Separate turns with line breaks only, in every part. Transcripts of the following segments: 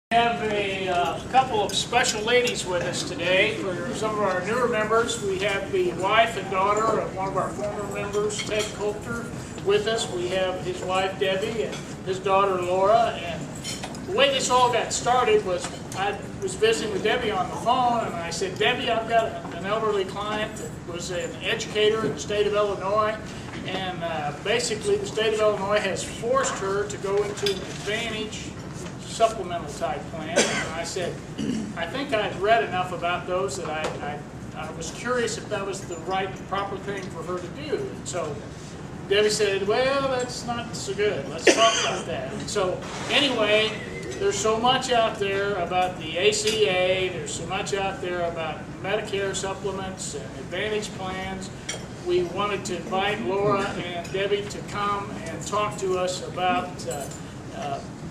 We have a couple of special ladies with us today. For some of our newer members, we have the wife and daughter of one of our former members, Ted Coulter, with us. We have his wife, Debbie, and his daughter, Laura. And the way this all got started was I was visiting with Debbie on the phone, and I said, Debbie, I've got an elderly client that was an educator in the state of Illinois, and basically the state of Illinois has forced her to go into an Advantage supplemental type plan. And I said, I think I'd read enough about those that I was curious if that was the right, proper thing for her to do. And so Debbie said, well, that's not so good. Let's talk about that. And so anyway, there's so much out there about the ACA. There's so much out there about Medicare supplements and Advantage plans. We wanted to invite Laura and Debbie to come and talk to us about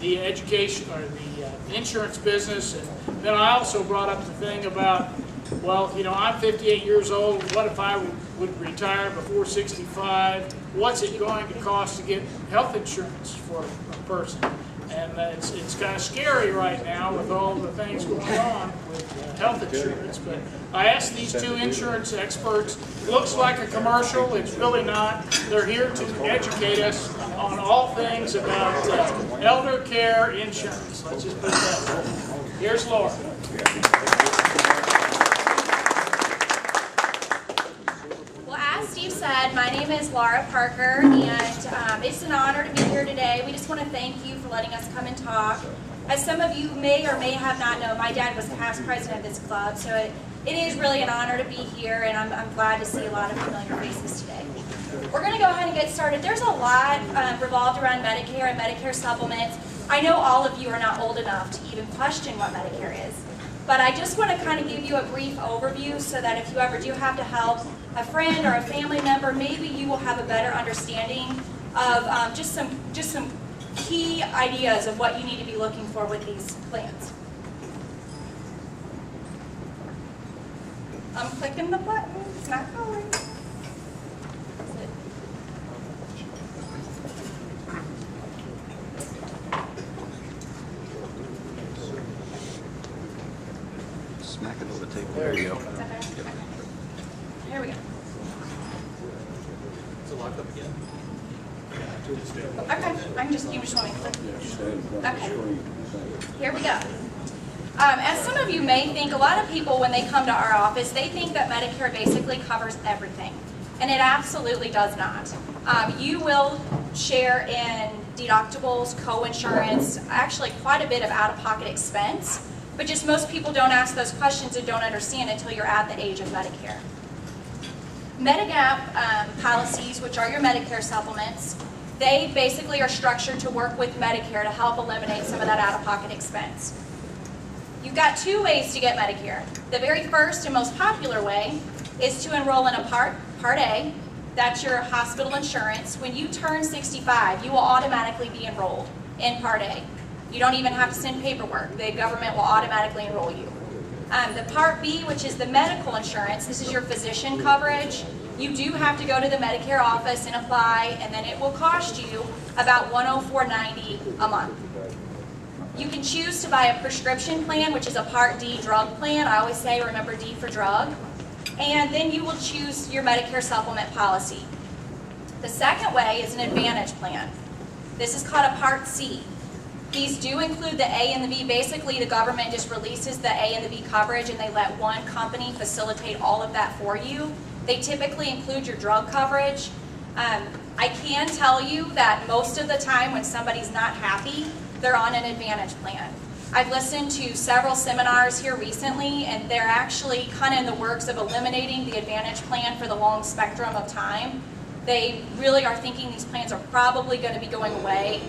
the education or the insurance business. And then I also brought up the thing about, well, you know, I'm 58 years old. What if I would retire before 65? What's it going to cost to get health insurance for a person? And it's kind of scary right now with all the things going on with health insurance. But I asked these two insurance experts. Looks like a commercial. It's really not. They're here to educate us on all things about elder care insurance. Let's just put it that way. Here's Laura.
Well, as Steve said, my name is Laura Parker, and it's an honor to be here today. We just want to thank you for letting us come and talk. As some of you may or may have not known, my dad was past president of this club, so it is really an honor to be here, and I'm glad to see a lot of familiar faces today. We're going to go ahead and get started. There's a lot revolved around Medicare and Medicare supplements. I know all of you are not old enough to even question what Medicare is, but I just want to kind of give you a brief overview so that if you ever do have to help a friend or a family member, maybe you will have a better understanding of just some key ideas of what you need to be looking for with these plans. I'm clicking the button, it's not going.
Smack it over the table. There you go.
Here we go.
Is it locked up again?
Okay, you just want me to click? Okay, here we go. As some of you may think, a lot of people when they come to our office, they think that Medicare basically covers everything, and it absolutely does not. You will share in deductibles, co-insurance, actually quite a bit of out-of-pocket expense, but just most people don't ask those questions and don't understand until you're at the age of Medicare. Medigap policies, which are your Medicare supplements, they basically are structured to work with Medicare to help eliminate some of that out-of-pocket expense. You've got two ways to get Medicare. The very first and most popular way is to enroll in a Part A. That's your hospital insurance. When you turn 65, you will automatically be enrolled in Part A. You don't even have to send paperwork. The government will automatically enroll you. The Part B, which is the medical insurance, this is your physician coverage. You do have to go to the Medicare office and apply, and then it will cost you about $104.90 a month. You can choose to buy a prescription plan, which is a Part D drug plan. I always say, remember D for drug. And then you will choose your Medicare supplement policy. The second way is an Advantage plan. This is called a Part C. These do include the A and the B. Basically, the government just releases the A and the B coverage, and they let one company facilitate all of that for you. They typically include your drug coverage. I can tell you that most of the time when somebody's not happy, they're on an Advantage plan. I've listened to several seminars here recently, and they're actually kind of in the works of eliminating the Advantage plan for the long spectrum of time. They really are thinking these plans are probably going to be going away.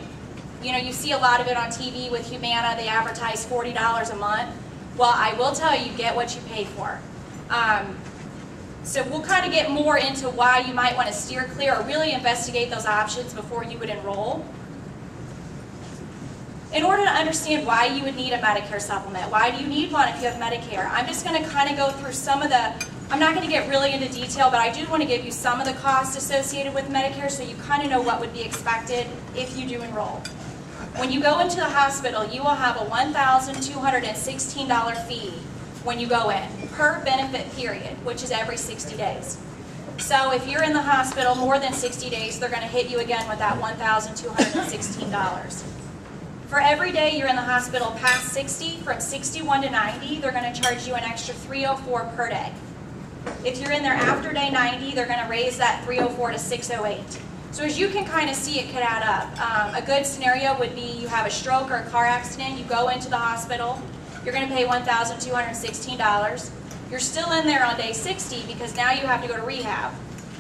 You know, you see a lot of it on TV with Humana. They advertise $40 a month. Well, I will tell you, get what you pay for. So we'll kind of get more into why you might want to steer clear or really investigate those options before you would enroll. In order to understand why you would need a Medicare supplement, why do you need one if you have Medicare? I'm just going to kind of go through some of the, I'm not going to get really into detail, but I do want to give you some of the costs associated with Medicare so you kind of know what would be expected if you do enroll. When you go into the hospital, you will have a $1,216 fee when you go in, per benefit period, which is every 60 days. So if you're in the hospital more than 60 days, they're going to hit you again with that $1,216. For every day you're in the hospital past 60, from 61 to 90, they're going to charge you an extra $304 per day. If you're in there after day 90, they're going to raise that $304 to $608. So as you can kind of see, it could add up. A good scenario would be you have a stroke or a car accident, you go into the hospital, you're going to pay $1,216. You're still in there on day 60 because now you have to go to rehab.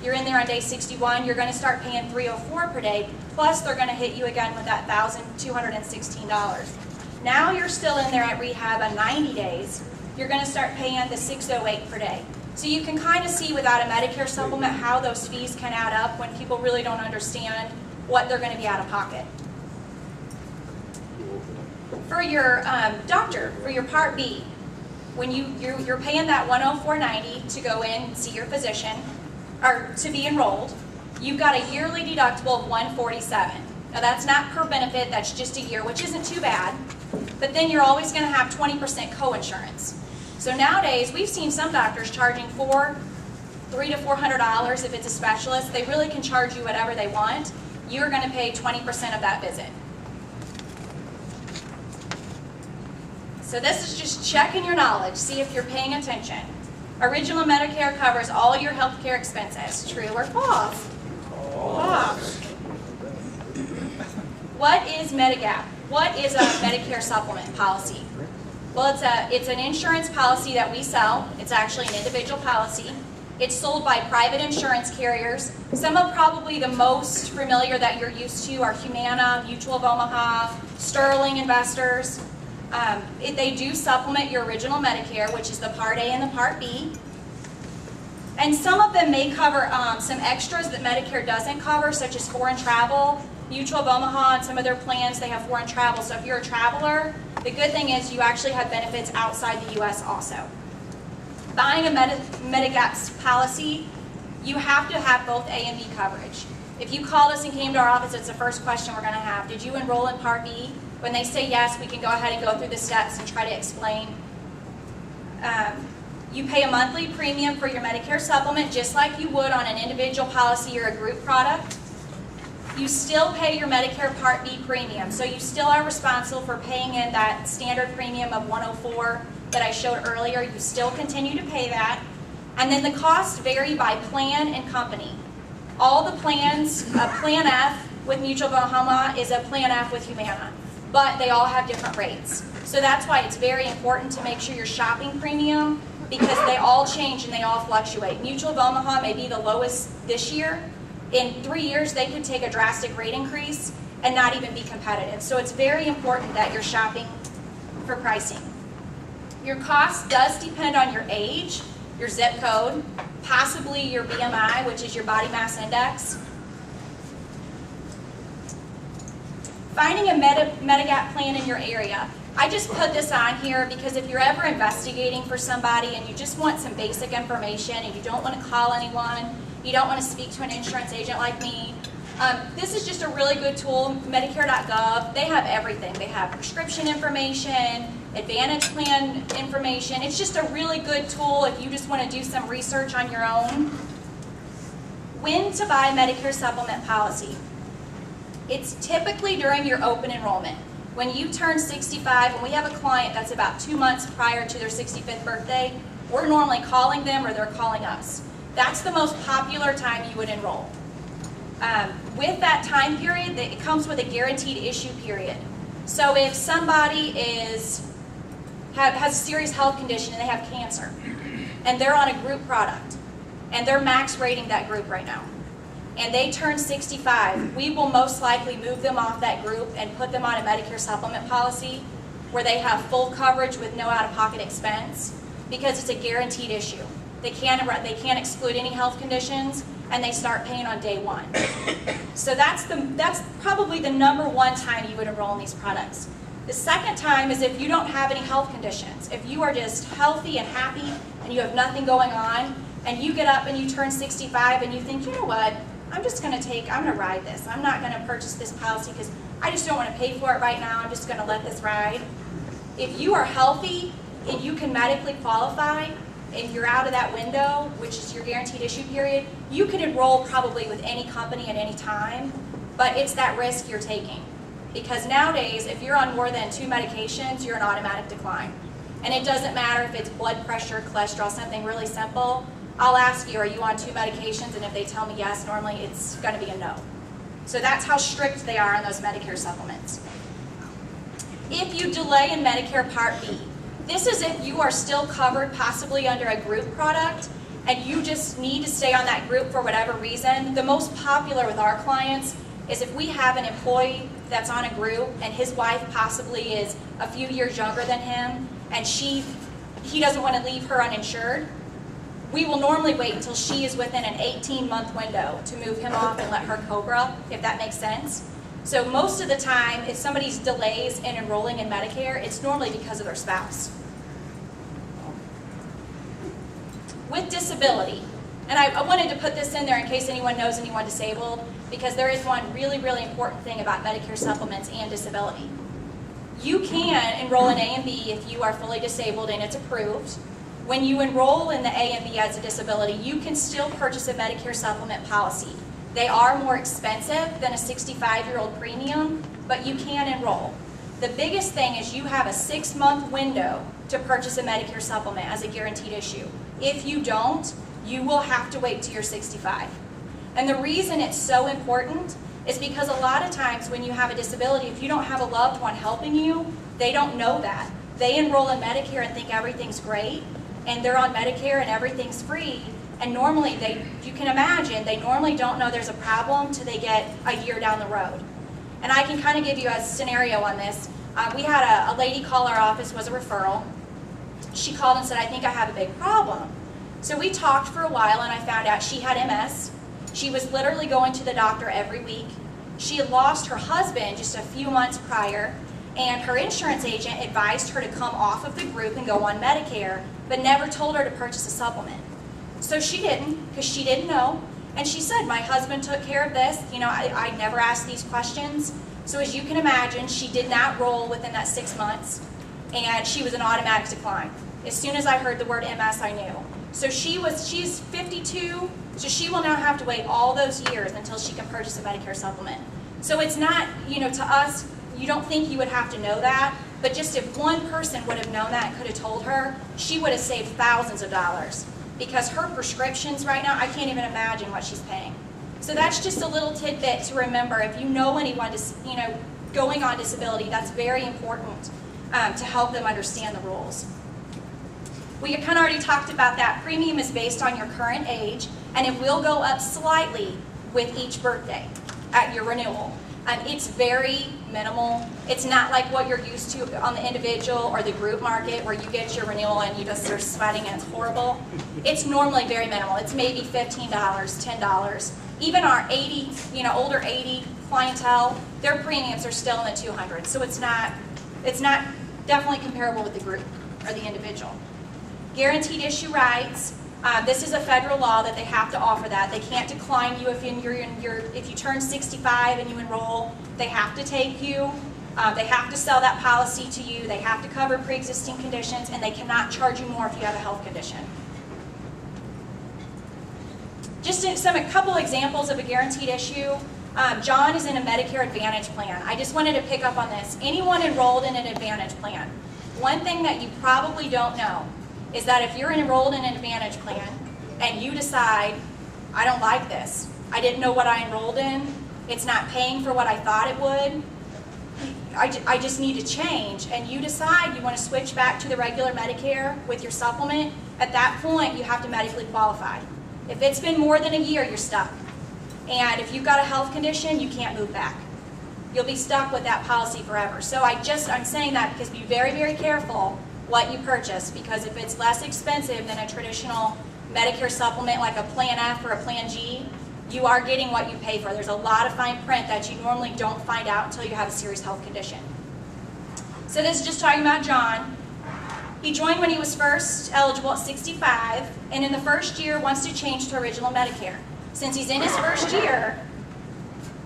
You're in there on day 61, you're going to start paying $304 per day, plus they're going to hit you again with that $1,216. Now you're still in there at rehab on 90 days, you're going to start paying the $608 per day. So you can kind of see without a Medicare supplement how those fees can add up when people really don't understand what they're going to be out of pocket. For your doctor, for your Part B, when you're paying that $104.90 to go in and see your physician, or to be enrolled, you've got a yearly deductible of $147. Now that's not per benefit, that's just a year, which isn't too bad. But then you're always going to have 20% co-insurance. So nowadays, we've seen some doctors charging $300 to $400 if it's a specialist. They really can charge you whatever they want. You're going to pay 20% of that visit. So this is just checking your knowledge, see if you're paying attention. Original Medicare covers all your health care expenses. True or false? False. What is Medigap? What is a Medicare supplement policy? Well, it's an insurance policy that we sell. It's actually an individual policy. It's sold by private insurance carriers. Some of probably the most familiar that you're used to are Humana, Mutual of Omaha, Sterling Investors. They do supplement your original Medicare, which is the Part A and the Part B. And some of them may cover some extras that Medicare doesn't cover, such as foreign travel. Mutual of Omaha and some of their plans, they have foreign travel. So if you're a traveler, the good thing is you actually have benefits outside the U.S. also. Buying a Medigap policy, you have to have both A and B coverage. If you called us and came to our office, it's the first question we're going to have. Did you enroll in Part B? When they say yes, we can go ahead and go through the steps and try to explain. You pay a monthly premium for your Medicare supplement just like you would on an individual policy or a group product. You still pay your Medicare Part B premium, so you still are responsible for paying in that standard premium of $104 that I showed earlier. You still continue to pay that. And then the costs vary by plan and company. All the plans, Plan F with Mutual of Omaha is a Plan F with Humana, but they all have different rates. So that's why it's very important to make sure you're shopping premium, because they all change and they all fluctuate. Mutual of Omaha may be the lowest this year. In 3 years, they could take a drastic rate increase and not even be competitive. So it's very important that you're shopping for pricing. Your cost does depend on your age, your zip code, possibly your BMI, which is your body mass index. Finding a Medigap plan in your area. I just put this on here because if you're ever investigating for somebody and you just want some basic information and you don't want to call anyone, you don't want to speak to an insurance agent like me, this is just a really good tool, Medicare.gov. They have everything. They have prescription information, Advantage plan information. It's just a really good tool if you just want to do some research on your own. When to buy Medicare supplement policy. It's typically during your open enrollment. When you turn 65, and we have a client that's about 2 months prior to their 65th birthday, we're normally calling them or they're calling us. That's the most popular time you would enroll. With that time period, it comes with a guaranteed issue period. So if somebody has a serious health condition and they have cancer, and they're on a group product, and they're max rating that group right now, and they turn 65, we will most likely move them off that group and put them on a Medicare supplement policy where they have full coverage with no out-of-pocket expense, because it's a guaranteed issue. They can't exclude any health conditions, and they start paying on day one. So that's probably the #1 time you would enroll in these products. The second time is if you don't have any health conditions. If you are just healthy and happy and you have nothing going on, and you get up and you turn 65 and you think, you know what, I'm going to ride this. I'm not going to purchase this policy because I just don't want to pay for it right now, I'm just going to let this ride. If you are healthy and you can medically qualify and you're out of that window, which is your guaranteed issue period, you can enroll probably with any company at any time, but it's that risk you're taking. Because nowadays, if you're on more than 2 medications, you're an automatic decline. And it doesn't matter if it's blood pressure, cholesterol, something really simple. I'll ask you, are you on 2 medications? And if they tell me yes, normally it's going to be a no. So that's how strict they are on those Medicare supplements. If you delay in Medicare Part B, this is if you are still covered possibly under a group product and you just need to stay on that group for whatever reason. The most popular with our clients is if we have an employee that's on a group and his wife possibly is a few years younger than him and he doesn't want to leave her uninsured, we will normally wait until she is within an 18-month window to move him off and let her COBRA, if that makes sense. So most of the time, if somebody's delays in enrolling in Medicare, it's normally because of their spouse. With disability, and I wanted to put this in there in case anyone knows anyone disabled, because there is one really, really important thing about Medicare supplements and disability. You can enroll in A and B if you are fully disabled and it's approved. When you enroll in the A and B as a disability, you can still purchase a Medicare supplement policy. They are more expensive than a 65-year-old premium, but you can enroll. The biggest thing is you have a 6-month window to purchase a Medicare supplement as a guaranteed issue. If you don't, you will have to wait till you're 65. And the reason it's so important is because a lot of times when you have a disability, if you don't have a loved one helping you, they don't know that. They enroll in Medicare and think everything's great, and they're on Medicare and everything's free, and normally you can imagine, they normally don't know there's a problem till they get a year down the road. And I can kind of give you a scenario on this. We had a lady call our office, was a referral. She called and said, I think I have a big problem. So we talked for a while and I found out she had MS. She was literally going to the doctor every week. She had lost her husband just a few months prior, and her insurance agent advised her to come off of the group and go on Medicare, but never told her to purchase a supplement. So she didn't, because she didn't know. And she said, my husband took care of this. You know, I never asked these questions. So as you can imagine, she did not roll within that 6 months, and she was an automatic decline. As soon as I heard the word MS, I knew. So she's 52, so she will now have to wait all those years until she can purchase a Medicare supplement. So it's not, you know, to us, you don't think you would have to know that, but just if one person would have known that and could have told her, she would have saved thousands of dollars. Because her prescriptions right now, I can't even imagine what she's paying. So that's just a little tidbit to remember. If you know anyone, you know, going on disability, that's very important to help them understand the rules. We kind of already talked about that. Premium is based on your current age, and it will go up slightly with each birthday at your renewal. It's very minimal. It's not like what you're used to on the individual or the group market where you get your renewal and you just are sweating and it's horrible. It's normally very minimal. It's maybe $15, $10. Even our 80, you know, older 80 clientele, their premiums are still in the 200s. So it's not definitely comparable with the group or the individual. Guaranteed issue rights. This is a federal law that they have to offer that. They can't decline you if you turn 65 and you enroll. They have to take you. They have to sell that policy to you. They have to cover pre-existing conditions, and they cannot charge you more if you have a health condition. Just a couple examples of a guaranteed issue. John is in a Medicare Advantage plan. I just wanted to pick up on this. Anyone enrolled in an Advantage plan, one thing that you probably don't know is that if you're enrolled in an Advantage plan and you decide, I don't like this, I didn't know what I enrolled in, it's not paying for what I thought it would, I just need to change, and you decide you want to switch back to the regular Medicare with your supplement, at that point you have to medically qualify. If it's been more than a year, you're stuck. And if you've got a health condition, you can't move back. You'll be stuck with that policy forever. So I'm saying that because be very, very careful what you purchase, because if it's less expensive than a traditional Medicare supplement like a Plan F or a Plan G, you are getting what you pay for. There's a lot of fine print that you normally don't find out until you have a serious health condition. So this is just talking about John. He joined when he was first eligible at 65, and in the first year wants to change to original Medicare. Since he's in his first year,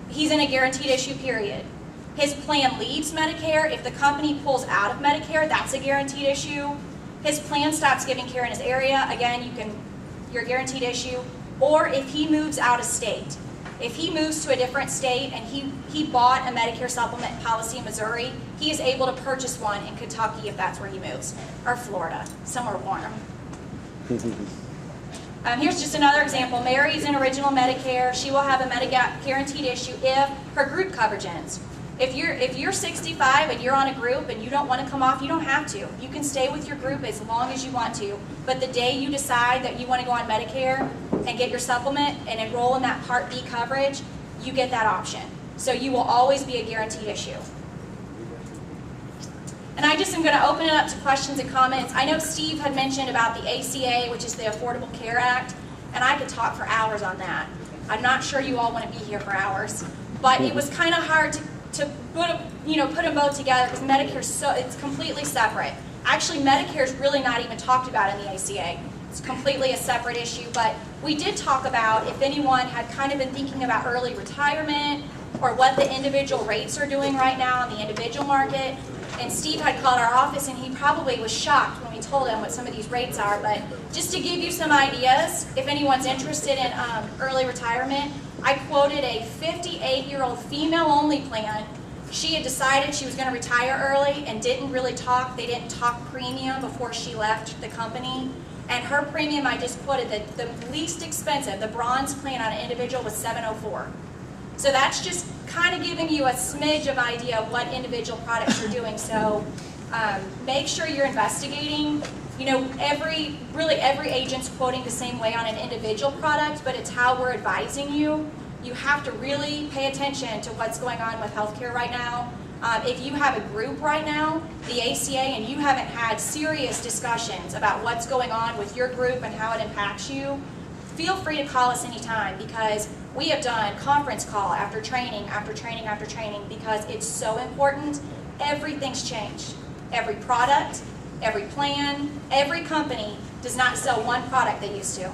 he's in a guaranteed issue period. His plan leaves Medicare. If the company pulls out of Medicare, that's a guaranteed issue. His plan stops giving care in his area, again, you're a guaranteed issue. Or if he moves out of state. If he moves to a different state and he bought a Medicare supplement policy in Missouri, he is able to purchase one in Kentucky if that's where he moves, or Florida, somewhere warm. Here's just another example. Mary's in original Medicare. She will have a Medigap guaranteed issue if her group coverage ends. If you're 65 and you're on a group and you don't want to come off, you don't have to. You can stay with your group as long as you want to. But the day you decide that you want to go on Medicare and get your supplement and enroll in that Part B coverage, you get that option. So you will always be a guaranteed issue. And I just am going to open it up to questions and comments. I know Steve had mentioned about the ACA, which is the Affordable Care Act, and I could talk for hours on that. I'm not sure you all want to be here for hours, but it was kind of hard to put them both together because Medicare it's completely separate. Actually, Medicare is really not even talked about in the ACA. It's completely a separate issue, but we did talk about if anyone had kind of been thinking about early retirement or what the individual rates are doing right now in the individual market. And Steve had called our office and he probably was shocked when we told him what some of these rates are. But just to give you some ideas, if anyone's interested in early retirement, I quoted a 58-year-old female-only plan. She had decided she was going to retire early and didn't really talk. They didn't talk premium before she left the company. And her premium, I just quoted, the least expensive, the bronze plan on an individual was $704. So that's just kind of giving you a smidge of idea of what individual products you're doing. So make sure you're investigating. You know, really every agent's quoting the same way on an individual product, but it's how we're advising you. You have to really pay attention to what's going on with healthcare right now. If you have a group right now, the ACA, and you haven't had serious discussions about what's going on with your group and how it impacts you, feel free to call us anytime because we have done conference call after training, after training, after training because it's so important. Everything's changed. Every product, every plan, every company does not sell one product they used to.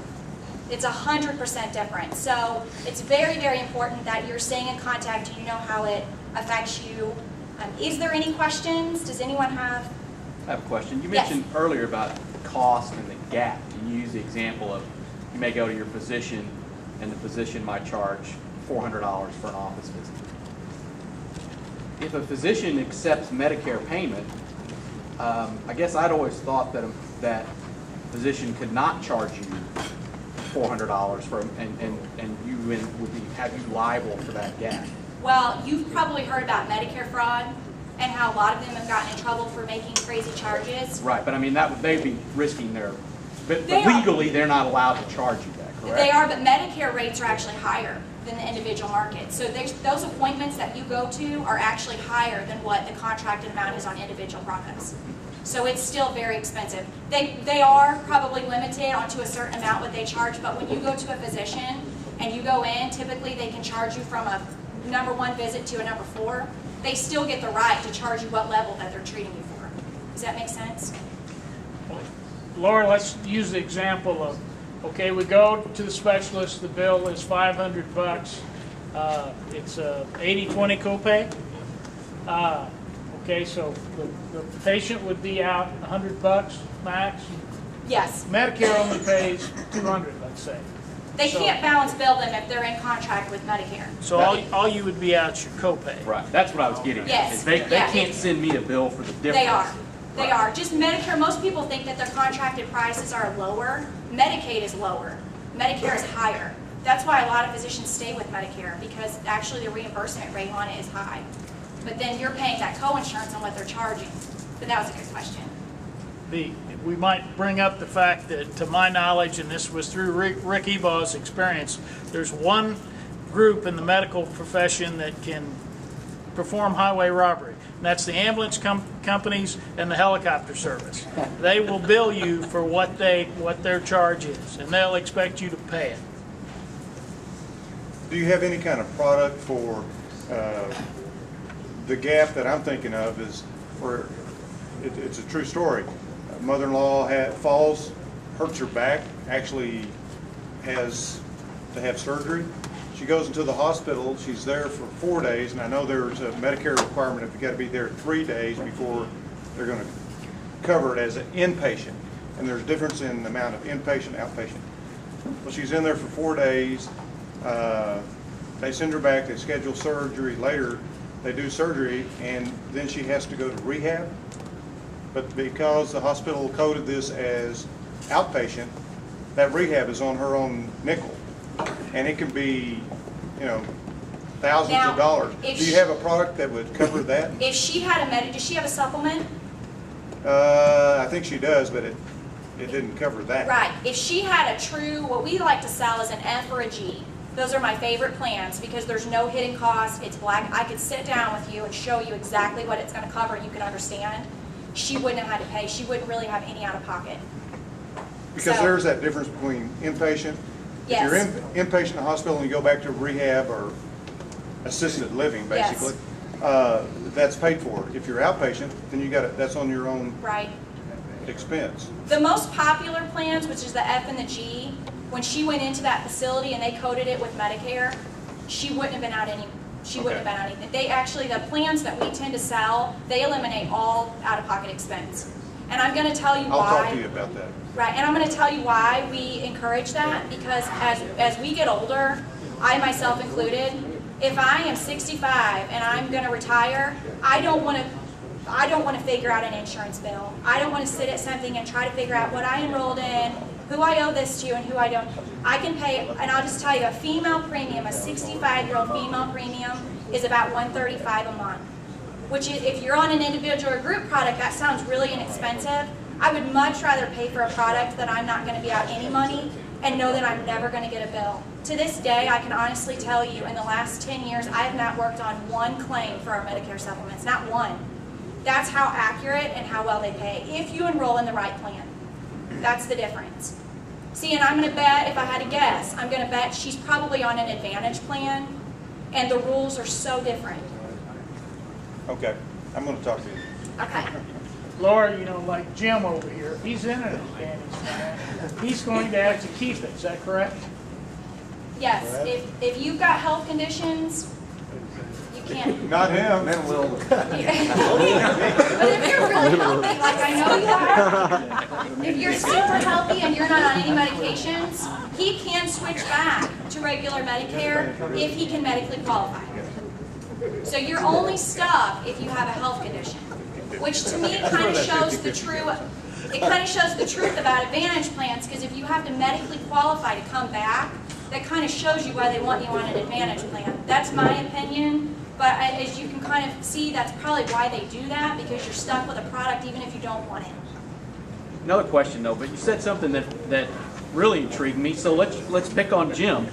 It's 100% different. So it's very, very important that you're staying in contact and you know how it affects you. Is there any questions? Does anyone have?
I have a question. You
Yes.
mentioned earlier about cost and the gap. You used the example of you may go to your physician and the physician might charge $400 for an office visit. If a physician accepts Medicare payment, I guess I'd always thought that that physician could not charge you $400 for and you would have you liable for that gap.
Well, you've probably heard about Medicare fraud and how a lot of them have gotten in trouble for making crazy charges.
Right, but I mean they'd be risking their, but
They are.
legally they're not allowed to charge you that, correct?
They are, but Medicare rates are actually higher than the individual market. So those appointments that you go to are actually higher than what the contracted amount is on individual products. So it's still very expensive. They are probably limited onto a certain amount what they charge, but when you go to a physician and you go in, typically they can charge you from a number 1 visit to a number 4. They still get the right to charge you what level that they're treating you for. Does that make sense?
Laura, let's use the example of, okay, we go to the specialist, the bill is $500. It's a 80/20 copay. Okay, so the patient would be out $100 max.
Yes.
Medicare only pays $200, let's say.
They
So-
can't balance bill them if they're in contract with Medicare.
So all you would be out is your copay.
Right, that's what I was getting at.
Yes,
is They
yeah.
can't send me a bill for the difference.
They are. They
Right.
are. Just Medicare, most people think that their contracted prices are lower. Medicaid is lower. Medicare is higher. That's why a lot of physicians stay with Medicare because actually the reimbursement rate on it is high. But then you're paying that co-insurance on what they're charging. But that was a good question.
We might bring up the fact that, to my knowledge, and this was through Rick Ebaugh's experience, there's one group in the medical profession that can perform highway robbery, and that's the ambulance companies and the helicopter service. They will bill you for what their charge is, and they'll expect you to pay it.
Do you have any kind of product for the gap that I'm thinking of is for, it's a true story. Mother-in-law falls, hurts her back, actually has to have surgery. she goes into the hospital, she's there for 4 days, and I know there's a Medicare requirement if you got to be there 3 days before they're going to cover it as an inpatient. And there's a difference in the amount of inpatient, outpatient. Well, she's in there for 4 days. They send her back, they schedule surgery later, they do surgery, and then she has to go to rehab. But because the hospital coded this as outpatient, that rehab is on her own nickel. And it can be, you know, thousands
Now,
of dollars. Do
if
you
she-
have a product that would cover that?
If she had does she have a supplement?
I think she does, but it didn't cover that.
Right. If she had a true, what we like to sell is an F or a G. Those are my favorite plans because there's no hidden cost. It's black. I could sit down with you and show you exactly what it's going to cover. You can understand. She wouldn't have had to pay. She wouldn't really have any out of pocket.
Because
So-
there's that difference between inpatient. If you're
Yes.
inpatient in the hospital and you go back to rehab or assisted living,
Yes.
basically, that's paid for. If you're outpatient, then you got it, that's on your own
Right.
expense.
The most popular plans, which is the F and the G, when she went into that facility and they coded it with Medicare, she wouldn't have been out any. She wouldn't have been out anything. They actually, the plans that we tend to sell, they eliminate all out-of-pocket expense. And I'm going to tell you why.
I'll talk to you about that.
Right, and I'm going to tell you why we encourage that, because as we get older, I myself included, if I am 65 and I'm going to retire, I don't want to figure out an insurance bill. I don't want to sit at something and try to figure out what I enrolled in, who I owe this to, and who I don't. I can pay, and I'll just tell you, a female premium, a 65-year-old female premium, is about $135 a month. Which is, if you're on an individual or group product, that sounds really inexpensive. I would much rather pay for a product that I'm not going to be out any money and know that I'm never going to get a bill. To this day, I can honestly tell you, in the last 10 years, I have not worked on one claim for our Medicare supplements, not one. That's how accurate and how well they pay, if you enroll in the right plan. That's the difference. See, and I'm going to bet, if I had to guess, I'm going to bet she's probably on an Advantage plan, and the rules are so different.
Okay, I'm going to talk to you.
Okay.
Laura, you know, like Jim over here, he's in an Advantage plan. He's going to have to keep it, is that correct?
Yes, if you've got health conditions, you can't.
Not him.
But if you're really healthy, like I know you are, if you're super healthy and you're not on any medications, he can switch back to regular Medicare if he can medically qualify. So you're only stuck if you have a health condition, which to me kind of shows the true. It kind of shows the truth about Advantage plans, because if you have to medically qualify to come back, that kind of shows you why they want you on an Advantage plan. That's my opinion, but as you can kind of see, that's probably why they do that, because you're stuck with a product even if you don't want it.
Another question though, but you said something that really intrigued me. So let's pick on Jim.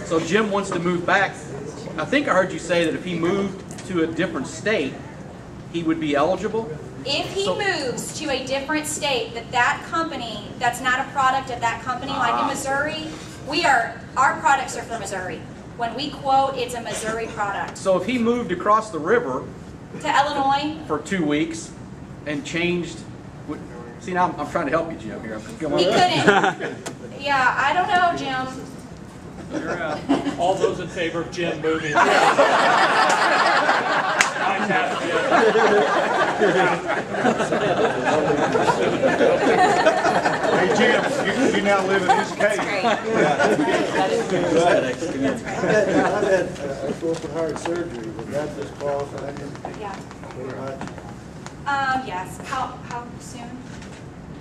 So Jim wants to move back. I think I heard you say that if he moved to a different state, he would be eligible.
If he moves to a different state, that company, that's not a product of that company, like in Missouri, our products are for Missouri. When we quote, it's a Missouri product.
So if he moved across the river
To Illinois,
for 2 weeks and changed, see now I'm trying to help you, Jim. Here,
he couldn't. Yeah, I don't know, Jim.
All those in favor of Jim moving?
Hey, Jim, you now live in his cave.
I've had open heart surgery, would that disqualify me
Yeah.
pretty much?
Yes. How soon?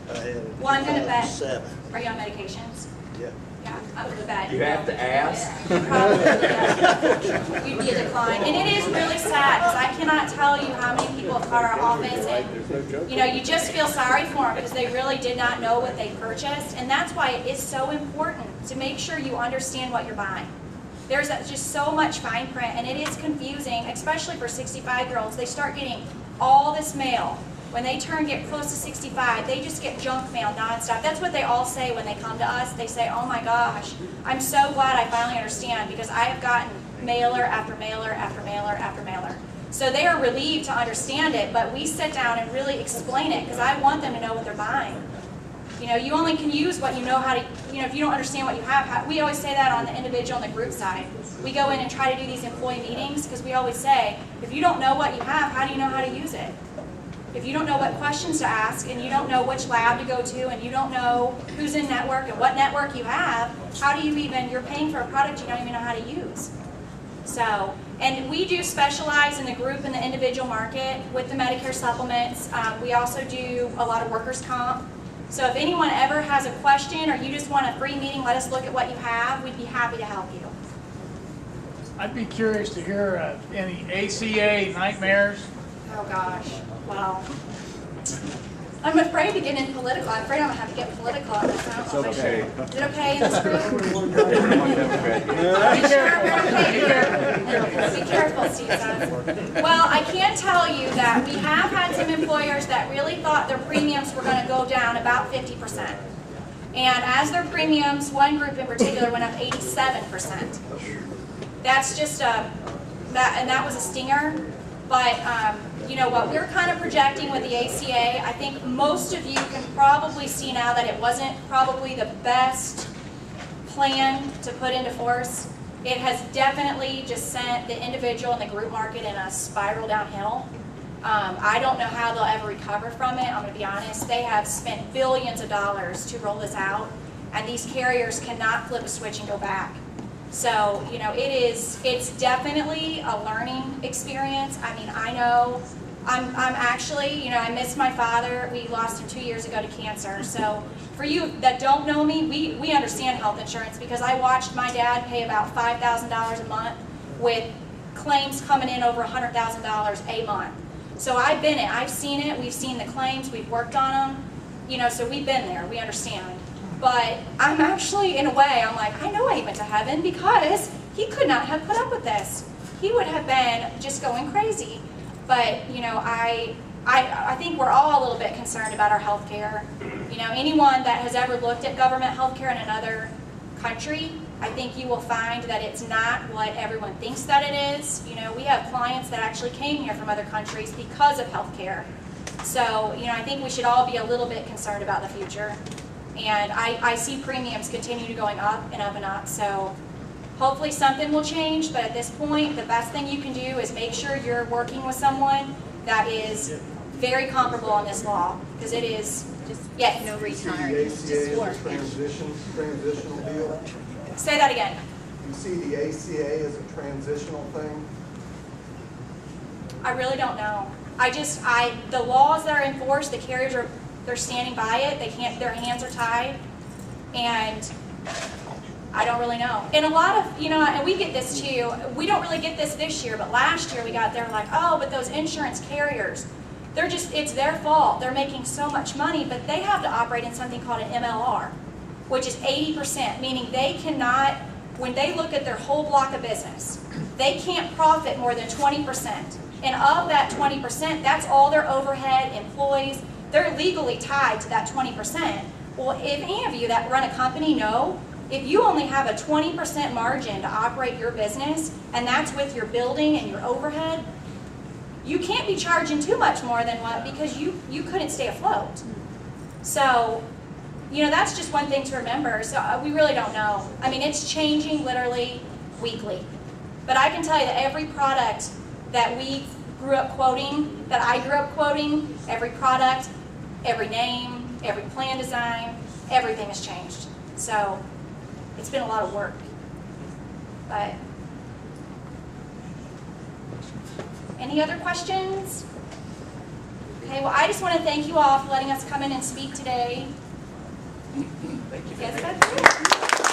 I had it
Well, I'm gonna bet.
2007.
Are you on medications?
Yeah.
Yeah, I would bet.
You have to ask.
Probably, yeah. You'd be a decline. And it is really sad, because I cannot tell you how many people have called our office and, you know, you just feel sorry for them because they really did not know what they purchased. And that's why it is so important to make sure you understand what you're buying. There's just so much fine print, and it is confusing, especially for 65-year-olds. They start getting all this mail. When they get close to 65, they just get junk mail nonstop. That's what they all say when they come to us. They say, oh my gosh, I'm so glad I finally understand, because I have gotten mailer after mailer after mailer after mailer. So they are relieved to understand it, but we sit down and really explain it, because I want them to know what they're buying. You know, you only can use what you know how to, you know, if you don't understand what you have, we always say that on the individual and the group side. We go in and try to do these employee meetings because we always say, if you don't know what you have, how do you know how to use it? If you don't know what questions to ask and you don't know which lab to go to and you don't know who's in network and what network you have, how do you even, you're paying for a product you don't even know how to use. So, and we do specialize in the group and the individual market with the Medicare supplements. We also do a lot of workers' comp. So if anyone ever has a question or you just want a free meeting, let us look at what you have. We'd be happy to help you.
I'd be curious to hear any ACA nightmares.
Oh gosh, well, I'm afraid to get in political. I'm afraid I'm gonna have to get political on this. I don't know if I should. Is it okay in this group? Be careful. Be careful, Steve. Well, I can tell you that we have had some employers that really thought their premiums were going to go down about 50%. And as their premiums, one group in particular went up 87%. That's just that was a stinger. But you know what we're kind of projecting with the ACA, I think most of you can probably see now that it wasn't probably the best plan to put into force. It has definitely just sent the individual and the group market in a spiral downhill. I don't know how they'll ever recover from it, I'm going to be honest. They have spent billions of dollars to roll this out, and these carriers cannot flip a switch and go back. So, you know, it's definitely a learning experience. I mean, I know, I'm actually, you know, I miss my father. We lost him 2 years ago to cancer. So for you that don't know me, we understand health insurance because I watched my dad pay about $5,000 a month with claims coming in over $100,000 a month. So I've been it, I've seen it, we've seen the claims, we've worked on them, you know, so we've been there, we understand. But I'm actually, in a way, I'm like, I know I went to heaven because he could not have put up with this. He would have been just going crazy. But, you know, I think we're all a little bit concerned about our health care. You know, anyone that has ever looked at government health care in another country, I think you will find that it's not what everyone thinks that it is. You know, we have clients that actually came here from other countries because of health care. So, you know, I think we should all be a little bit concerned about the future. And I see premiums continue to going up and up and up. So hopefully something will change. But at this point, the best thing you can do is make sure you're working with someone that is very comparable on this law. Because it is, yes.
No
The
retirement,
ACA
just
is
work.
a transitional deal.
Say that again.
You see the ACA as a transitional thing?
I really don't know. The laws that are enforced, the carriers they're standing by it. They can't, their hands are tied. And I don't really know. And a lot of, you know, and we get this too. We don't really get this year, but last year we got there like, oh, but those insurance carriers, they're just, it's their fault. They're making so much money, but they have to operate in something called an MLR, which is 80%, meaning they cannot, when they look at their whole block of business, they can't profit more than 20%. And of that 20%, that's all their overhead, employees, they're legally tied to that 20%. Well, if any of you that run a company know, if you only have a 20% margin to operate your business, and that's with your building and your overhead, you can't be charging too much more than what, because you couldn't stay afloat. So, you know, that's just one thing to remember. So we really don't know. I mean, it's changing literally weekly. But I can tell you that every product that we grew up quoting, that I grew up quoting, every product, every name, every plan design, everything has changed. So it's been a lot of work. But any other questions? Okay, well, I just want to thank you all for letting us come in and speak today.
Thank you.
Yes, that's it.